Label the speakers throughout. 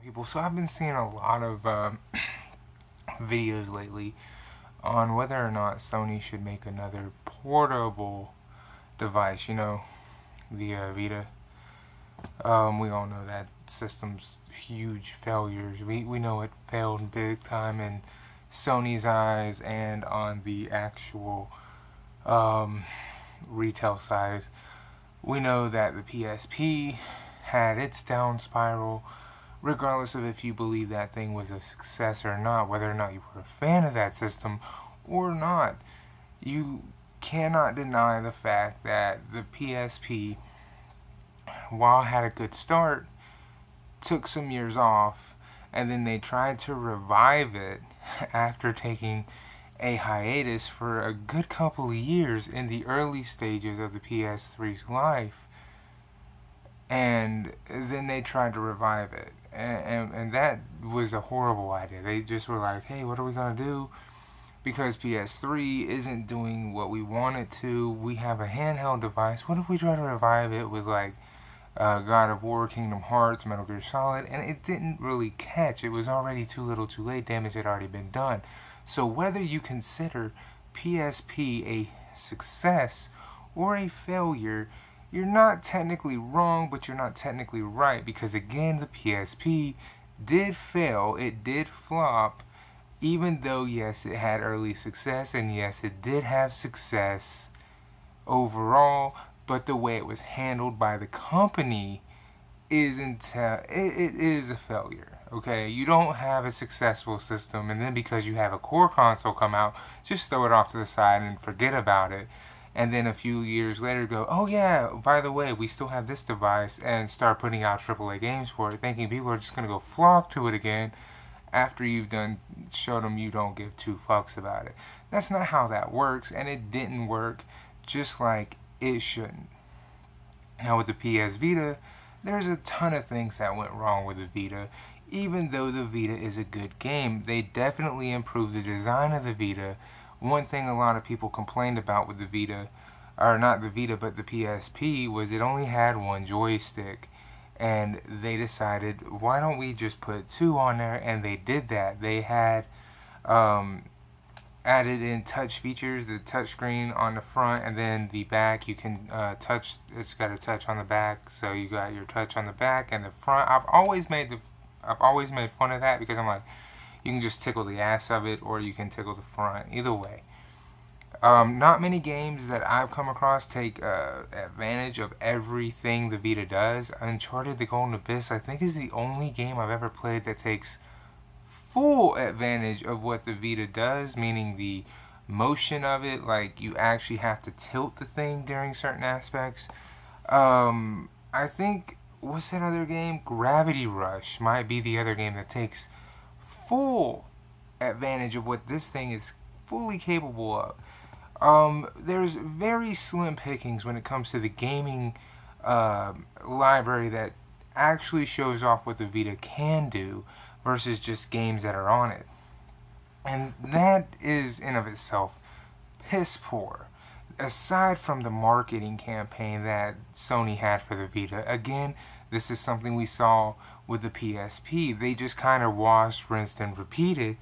Speaker 1: People, so I've been seeing a lot of videos lately on whether or not Sony should make another portable device. The Vita. We all know that system's huge failures. We know it failed big time in Sony's eyes and on the actual um, retail side. We know that the PSP had its down spiral, regardless of if you believe that thing was a success or not, whether or not you were a fan of that system or not. You cannot deny the fact that the PSP, while it had a good start, took some years off, and then they tried to revive it after taking a hiatus for a good couple of years in the early stages of the PS3's life, and then they tried to revive it. And that was a horrible idea. They just were like, hey, what are we going to do? Because PS3 isn't doing what we want it to. We have a handheld device. What if we try to revive it with like God of War, Kingdom Hearts, Metal Gear Solid? And it didn't really catch. It was already too little too late. Damage had already been done. So whether you consider PSP a success or a failure, you're not technically wrong, but you're not technically right, because again, the PSP did fail, it did flop, even though yes, it had early success, and yes, it did have success overall, but the way it was handled by the company it is a failure. Okay, you don't have a successful system, and then because you have a core console come out, just throw it off to the side and forget about it. And then a few years later go, oh yeah, by the way, we still have this device, and start putting out AAA games for it, thinking people are just going to go flock to it again after you've done showed them you don't give two fucks about it. That's not how that works, and it didn't work, just like it shouldn't. Now with the PS Vita, there's a ton of things that went wrong with the Vita. Even though the Vita is a good game, they definitely improved the design of the Vita. One thing a lot of people complained about with the Vita, or not the Vita but the PSP, was it only had one joystick. And they decided, why don't we just put two on there? And they did that. They had added in touch features, the touch screen on the front, and then the back you can touch. It's got a touch on the back, so you got your touch on the back and the front. I've always made fun of that, because I'm like, you can just tickle the ass of it, or you can tickle the front. Either way, not many games that I've come across take advantage of everything the Vita does. Uncharted: The Golden Abyss, I think, is the only game I've ever played that takes full advantage of what the Vita does, meaning the motion of it. Like, you actually have to tilt the thing during certain aspects. I think, what's that other game? Gravity Rush might be the other game that takes full advantage of what this thing is fully capable of. There's very slim pickings when it comes to the gaming library that actually shows off what the Vita can do versus just games that are on it. And that is in of itself piss poor. Aside from the marketing campaign that Sony had for the Vita, again, this is something we saw with the PSP. They just kind of washed, rinsed, and repeated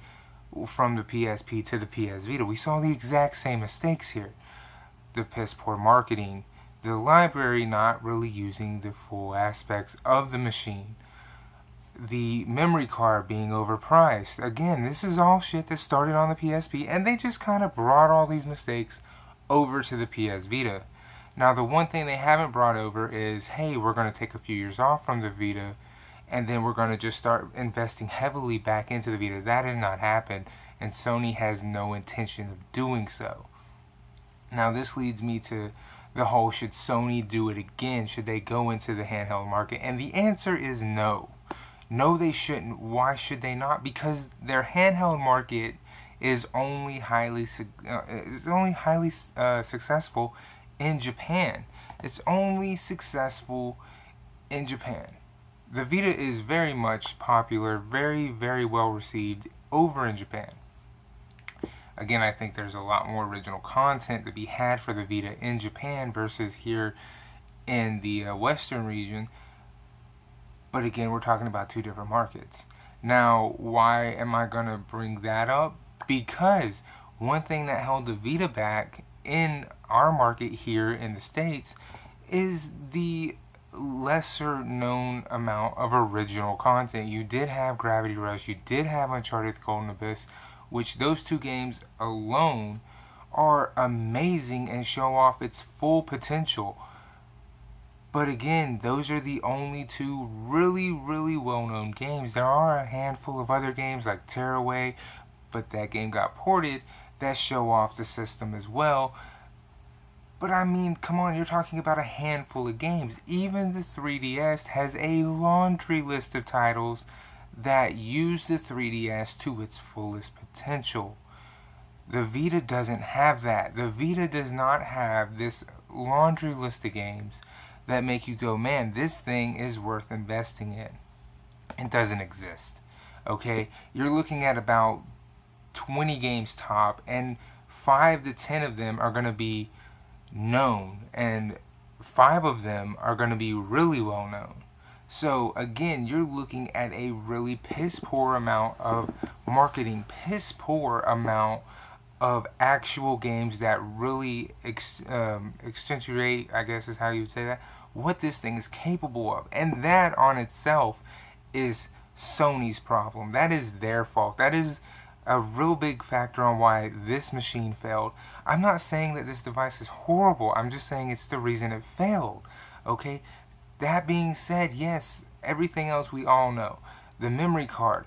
Speaker 1: from the PSP to the PS Vita. We saw the exact same mistakes here. The piss poor marketing, the library not really using the full aspects of the machine, the memory card being overpriced. Again, this is all shit that started on the PSP, and they just kind of brought all these mistakes over to the PS Vita. Now, the one thing they haven't brought over is, hey, we're going to take a few years off from the Vita, and then we're going to just start investing heavily back into the Vita. That has not happened, and Sony has no intention of doing so. Now, this leads me to the whole, should Sony do it again? Should they go into the handheld market? And the answer is no. No, they shouldn't. Why should they not? Because their handheld market is only highly successful in Japan. It's only successful in Japan. The Vita is very much popular, very, very well received over in Japan. Again, I think there's a lot more original content to be had for the Vita in Japan versus here in the Western region. But again, we're talking about two different markets. Now, why am I going to bring that up? Because one thing that held the Vita back in our market here in the States is the lesser known amount of original content. You did have Gravity Rush, you did have Uncharted Golden Abyss, which those two games alone are amazing and show off its full potential. But again, those are the only two really, really well-known games. There are a handful of other games like Tearaway, but that game got ported, that show off the system as well. But I mean, come on, you're talking about a handful of games. Even the 3DS has a laundry list of titles that use the 3DS to its fullest potential. The Vita doesn't have that. The Vita does not have this laundry list of games that make you go, man, this thing is worth investing in. It doesn't exist. Okay? You're looking at about 20 games top, and 5 to 10 of them are going to be known, and 5 of them are going to be really well known. So again, you're looking at a really piss poor amount of marketing, piss poor amount of actual games that really accentuate, I guess is how you would say that, what this thing is capable of. And that on itself is Sony's problem. That is their fault. That is a real big factor on why this machine failed. I'm not saying that this device is horrible. I'm just saying it's the reason it failed. Okay? That being said, yes, everything else we all know. The memory card.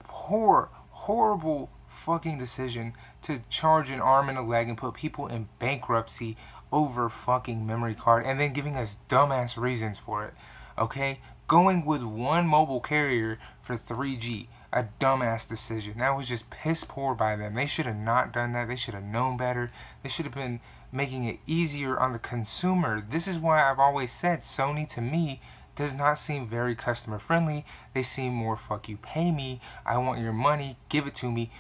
Speaker 1: Horrible fucking decision to charge an arm and a leg and put people in bankruptcy over fucking memory card and then giving us dumbass reasons for it. Okay? Going with one mobile carrier for 3G. A dumbass decision. That was just piss poor by them. They should have not done that. They should have known better. They should have been making it easier on the consumer. This is why I've always said Sony to me does not seem very customer friendly. They seem more fuck you, pay me, I want your money, give it to me,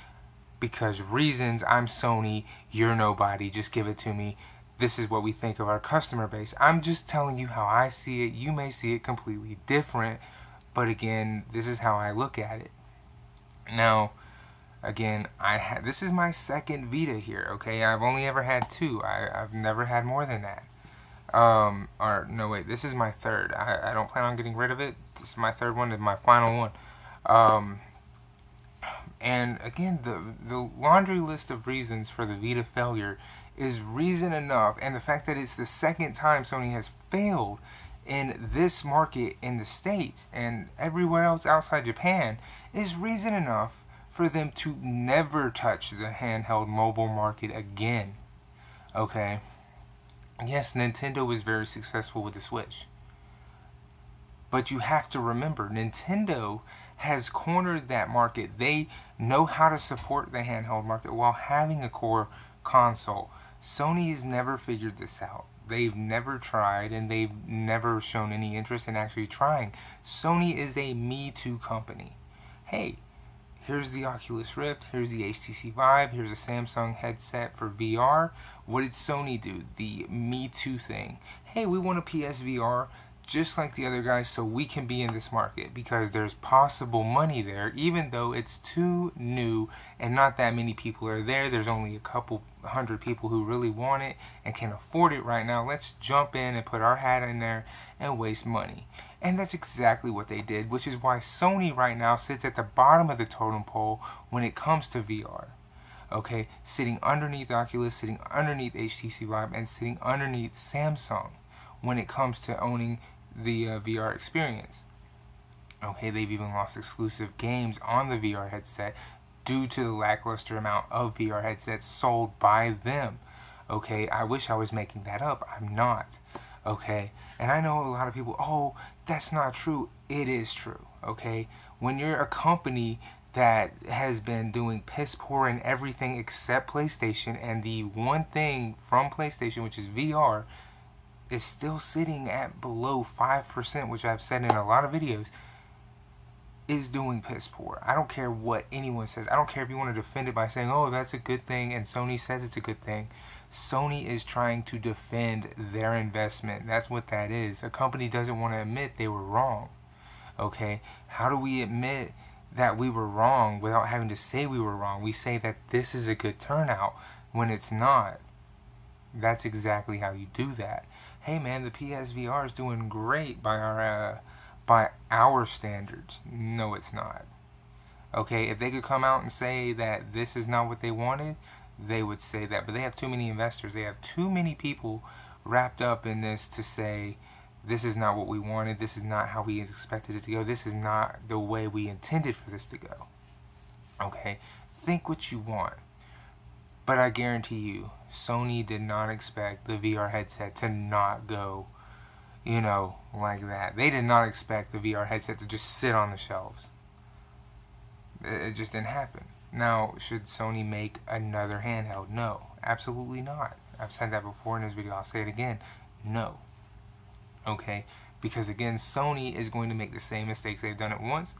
Speaker 1: because reasons, I'm Sony, you're nobody, just give it to me. This is what we think of our customer base. I'm just telling you how I see it. You may see it completely different, but again, this is how I look at it. Now, again, this is my second Vita here, okay? I've only ever had 2. I've never had more than that. Or, no, wait, this is my third. I don't plan on getting rid of it. This is my third one and my final one. And, again, the laundry list of reasons for the Vita failure is reason enough. And the fact that it's the second time Sony has failed in this market in the States and everywhere else outside Japan is reason enough for them to never touch the handheld mobile market again. Okay? Yes, Nintendo was very successful with the Switch. But you have to remember, Nintendo has cornered that market. They know how to support the handheld market while having a core console. Sony has never figured this out. They've never tried, and they've never shown any interest in actually trying. Sony is a Me Too company. Hey, here's the Oculus Rift, here's the HTC Vive, here's a Samsung headset for VR. What did Sony do? The Me Too thing. Hey, we want a PSVR just like the other guys so we can be in this market because there's possible money there, even though it's too new and not that many people are there. There's only a couple hundred people who really want it and can afford it right now. Let's jump in and put our hat in there and waste money. And that's exactly what they did, which is why Sony right now sits at the bottom of the totem pole when it comes to VR. Okay, sitting underneath Oculus, sitting underneath HTC Vive, and sitting underneath Samsung when it comes to owning the VR experience. Okay, they've even lost exclusive games on the VR headset due to the lackluster amount of VR headsets sold by them. Okay, I wish I was making that up. I'm not. Okay, and I know a lot of people, oh, that's not true. It is true. Okay, when you're a company that has been doing piss poor in everything except PlayStation, and the one thing from PlayStation, which is VR, is still sitting at below 5%, which I've said in a lot of videos, is doing piss poor. I don't care what anyone says. I don't care if you want to defend it by saying, oh, that's a good thing, and Sony says it's a good thing. Sony is trying to defend their investment. That's what that is. A company doesn't want to admit they were wrong. Okay? How do we admit that we were wrong without having to say we were wrong? We say that this is a good turnout when it's not. That's exactly how you do that. Hey man, the PSVR is doing great by our standards. No, it's not. Okay, if they could come out and say that this is not what they wanted, they would say that. But they have too many investors. They have too many people wrapped up in this to say this is not what we wanted. This is not how we expected it to go. This is not the way we intended for this to go. Okay, think what you want. But I guarantee you, Sony did not expect the VR headset to not go, like that. They did not expect the VR headset to just sit on the shelves. It just didn't happen. Now, should Sony make another handheld? No, absolutely not. I've said that before in this video. I'll say it again. No. Okay? Because again, Sony is going to make the same mistakes. They've done it once,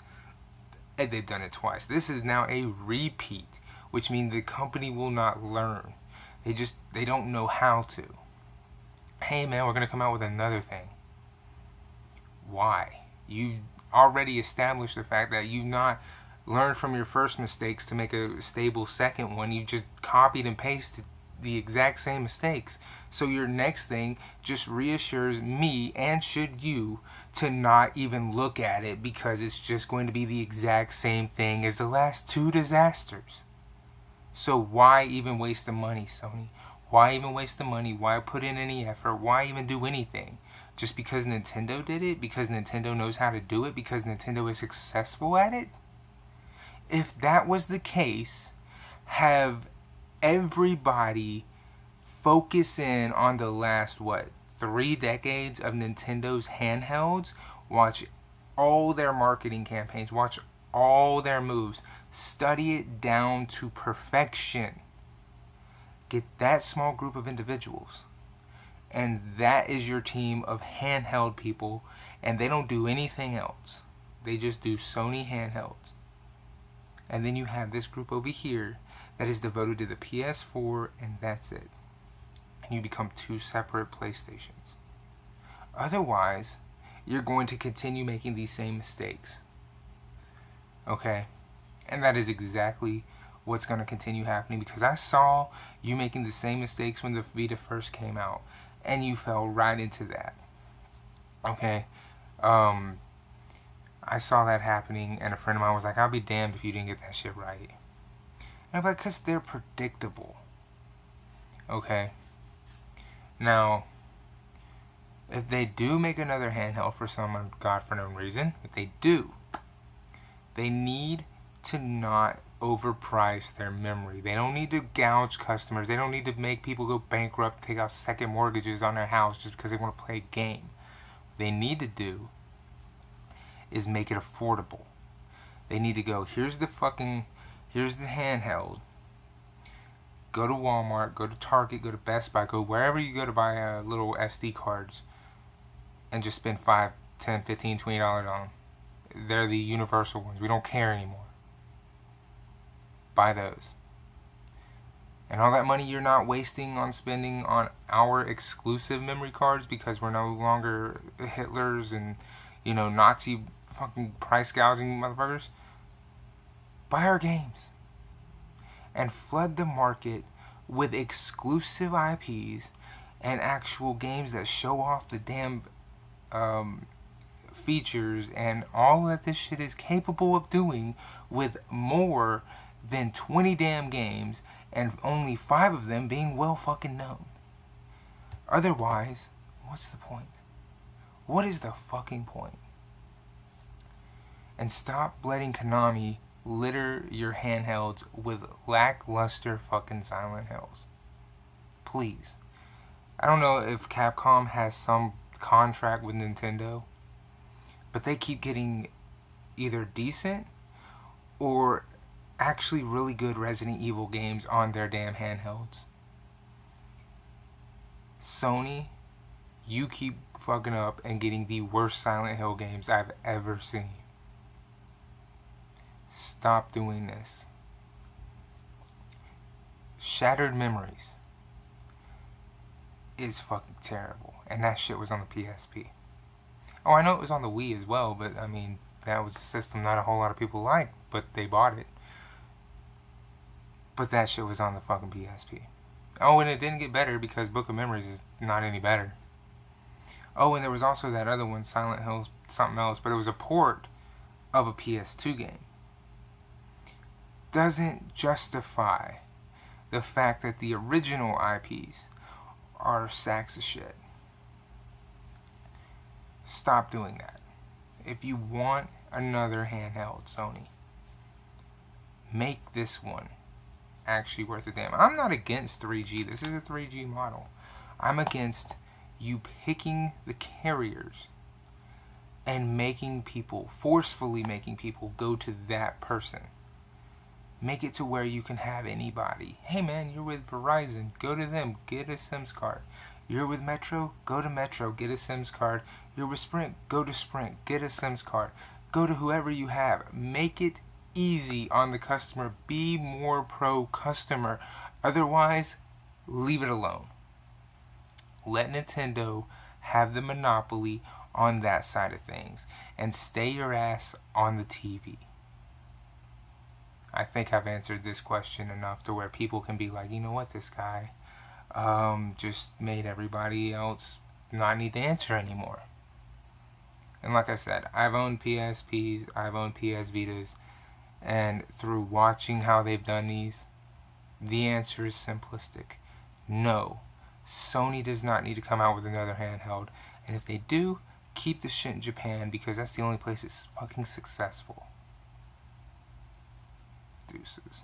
Speaker 1: and they've done it twice. This is now a repeat, which means the company will not learn. They don't know how to. Hey man, we're going to come out with another thing. Why? You've already established the fact that you've not learned from your first mistakes to make a stable second one. You just copied and pasted the exact same mistakes. So your next thing just reassures me, and should you, to not even look at it, because it's just going to be the exact same thing as the last two disasters. So why even waste the money, Sony? Why even waste the money? Why put in any effort? Why even do anything? Just because Nintendo did it? Because Nintendo knows how to do it? Because Nintendo is successful at it? If that was the case, have everybody focus in on the last, 3 decades of Nintendo's handhelds. Watch all their marketing campaigns. Watch all their moves. Study it down to perfection. Get that small group of individuals, and that is your team of handheld people, and they don't do anything else. They just do Sony handhelds. And then you have this group over here that is devoted to the PS4, and that's it. And you become 2 separate PlayStations. Otherwise, you're going to continue making these same mistakes. Okay? And that is exactly what's going to continue happening, because I saw you making the same mistakes when the Vita first came out, and you fell right into that. Okay? I saw that happening, and a friend of mine was like, I'll be damned if you didn't get that shit right. And I'm like, because they're predictable. Okay? Now, if they do make another handheld for some God for no reason, if they do, they need to not overprice their memory. They don't need to gouge customers. They don't need to make people go bankrupt, take out second mortgages on their house just because they want to play a game. What they need to do is make it affordable. They need to go, here's the handheld. Go to Walmart, go to Target, go to Best Buy, go wherever you go to buy little SD cards, and just spend $5, $10, $15, $20 on them. They're the universal ones. We don't care anymore. Buy those. And all that money you're not wasting on spending on our exclusive memory cards, because we're no longer Hitlers and, Nazi fucking price gouging motherfuckers. Buy our games. And flood the market with exclusive IPs and actual games that show off the damn features and all that this shit is capable of doing, with more than 20 damn games and only 5 of them being well fucking known. Otherwise, what's the point? What is the fucking point? And stop letting Konami litter your handhelds with lackluster fucking Silent Hills. Please. I don't know if Capcom has some contract with Nintendo, but they keep getting either decent or actually really good Resident Evil games on their damn handhelds. Sony, you keep fucking up and getting the worst Silent Hill games I've ever seen. Stop doing this. Shattered Memories is fucking terrible. And that shit was on the PSP. Oh, I know it was on the Wii as well, but I mean, That was a system not a whole lot of people liked, but they bought it. But that shit was on the fucking PSP. Oh, and it didn't get better because Book of Memories is not any better. Oh, and there was also that other one, Silent Hill something else, but it was a port of a PS2 game. Doesn't justify the fact that the original IPs are sacks of shit. Stop doing that. If you want another handheld, Sony, make this one actually worth a damn. I'm not against 3G. This is a 3G model. I'm against you picking the carriers and forcefully making people go to that person. Make it to where you can have anybody. Hey man, you're with Verizon, go to them, get a SIMS card. You're with Metro, go to Metro, get a SIMS card. You're with Sprint, go to Sprint, get a SIMS card. Go to whoever you have. Make it easy on the customer. Be more pro-customer. Otherwise, leave it alone. Let Nintendo have the monopoly on that side of things. And stay your ass on the TV. I think I've answered this question enough to where people can be like, you know what, this guy just made everybody else not need to answer anymore. And like I said, I've owned PSPs, I've owned PS Vitas, and through watching how they've done these, the answer is simplistic. No, Sony does not need to come out with another handheld, and if they do, keep the shit in Japan because that's the only place it's fucking successful. Deuces.